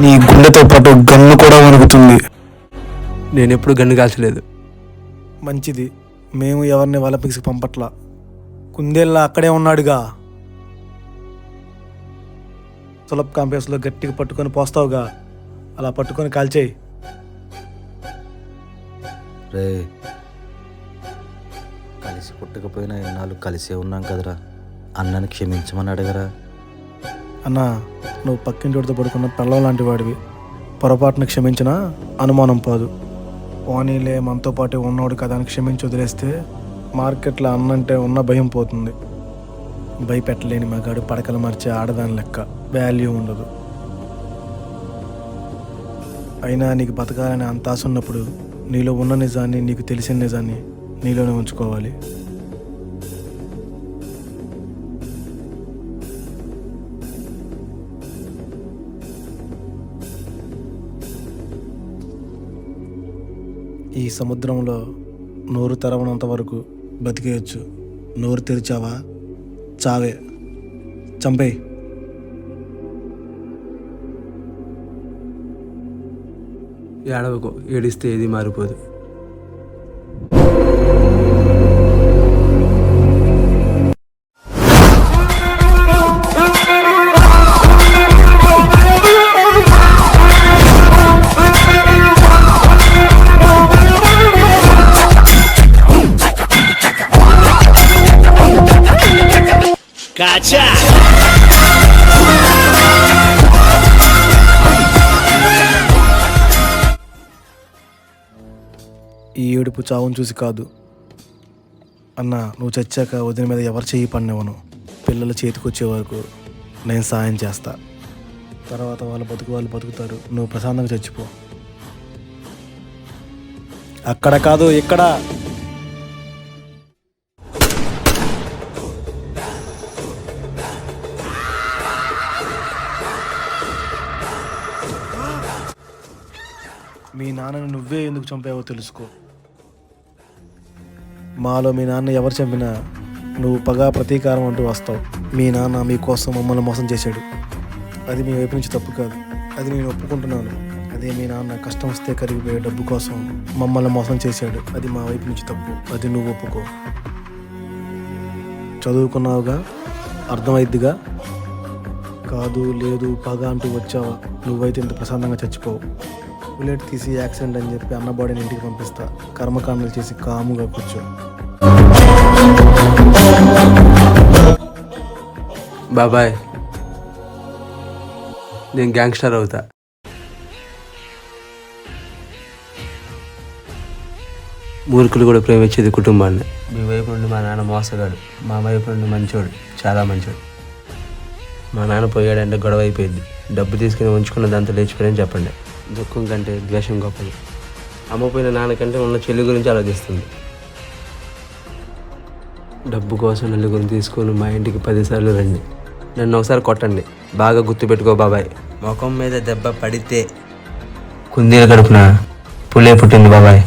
నీ గుండెతో పాటు గన్ను కూడా వణుకుతుంది. నేను ఎప్పుడు గన్ను కాల్చలేదు. మంచిది, మేము ఎవరిని ఒలింపిక్స్కి పంపట్లా. కుందేళ్ళ అక్కడే ఉన్నాడుగా. సులభ్ కాంపేస్లో గట్టిగా పట్టుకొని పోస్తావుగా, అలా పట్టుకొని కాల్చేయి. రే, కలిసి పుట్టకపోయినా ఎన్నాళ్ళు కలిసే ఉన్నాం కదరా, అన్నని క్షమించమని అడగరా. అన్నా, నువ్వు పక్కింటితో పడుకున్న పిల్లల లాంటి వాడివి. పొరపాటున క్షమించినా అనుమానం పోదు. పోనీలే మనతో పాటు ఉన్నవాడు కదా అని క్షమించి వదిలేస్తే మార్కెట్లో అన్నంటే ఉన్న భయం పోతుంది. భయపెట్టలేని మగాడు పడకలు మార్చే ఆడదాని లెక్క, వాల్యూ ఉండదు. అయినా నీకు బతకాలని అంత ఆశ ఉన్నప్పుడు నీలో ఉన్న నిజాన్ని, నీకు తెలిసిన నిజాన్ని నీలోనే ఉంచుకోవాలి. ఈ సముద్రంలో నోరు తెరవనంత వరకు బతికేయచ్చు. నోరు తెరిచావా చావే. చంపేయి. ఏడవకు, ఏడిస్తే ఏది మారిపోదు. Gotcha! ఈ ఏడుపు చావును చూసి కాదు అన్నా. నువ్వు చచ్చాక వదిన మీద ఎవరు చెయ్యి పడినవను. పిల్లల చేతికొచ్చే వరకు నేను సాయం చేస్తా. తర్వాత వాళ్ళు బతుకుతారు. నువ్వు ప్రశాంతంగా చచ్చిపో. అక్కడ కాదు, ఇక్కడ. మీ నాన్నని నువ్వే ఎందుకు చంపావో తెలుసుకో. మాలో మీ నాన్న ఎవరు చంపినా నువ్వు పగా ప్రతీకారం అంటూ వస్తావు. మీ నాన్న మీకోసం మమ్మల్ని మోసం చేశాడు. అది మీ వైపు నుంచి తప్పు కాదు, అది నేను ఒప్పుకుంటున్నాను. అదే మీ నాన్న కష్టం వస్తే కరిగిపోయే డబ్బు కోసం మమ్మల్ని మోసం చేశాడు. అది మా వైపు నుంచి తప్పు, అది నువ్వు ఒప్పుకో. చదువుకున్నావుగా, అర్థమైద్దిగా. కాదు లేదు పగ అంటూ వచ్చావా, నువ్వైతే ఇంత ప్రశాంతంగా చచ్చిపోవు. బుల్లెట్ తీసి యాక్సిడెంట్ అని చెప్పి అన్న బాడీని ఇంటికి పంపిస్తా. కర్మకాండలు చేసి కాముగా కూర్చో. బాబాయ్, నేను గ్యాంగ్స్టర్ అవుతా. మూర్ఖులు కూడా ప్రేమించేది కుటుంబాన్ని. మీ వైపు నుండి మా నాన్న మోసగాడు, మా వైపు నుండి మంచోడు, చాలా మంచోడు. మా నాన్న పోయాడంటే గొడవ అయిపోయింది. డబ్బు తీసుకుని ఉంచుకున్న దాంతో లేచిపోయాడని చెప్పండి. దుఃఖం కంటే ద్వేషం గొప్పది. అమ్మపోయిన నాన్నకంటే ఉన్న చెల్లి గురించి ఆలోచిస్తుంది. డబ్బు కోసం నలుగురిని తీసుకొని మా ఇంటికి 10 సార్లు రండి. నన్ను ఒకసారి కొట్టండి, బాగా గుర్తుపెట్టుకో బాబాయ్. ముఖం మీద దెబ్బ పడితే కుందేలు కడుపున పులే పుట్టింది బాబాయ్.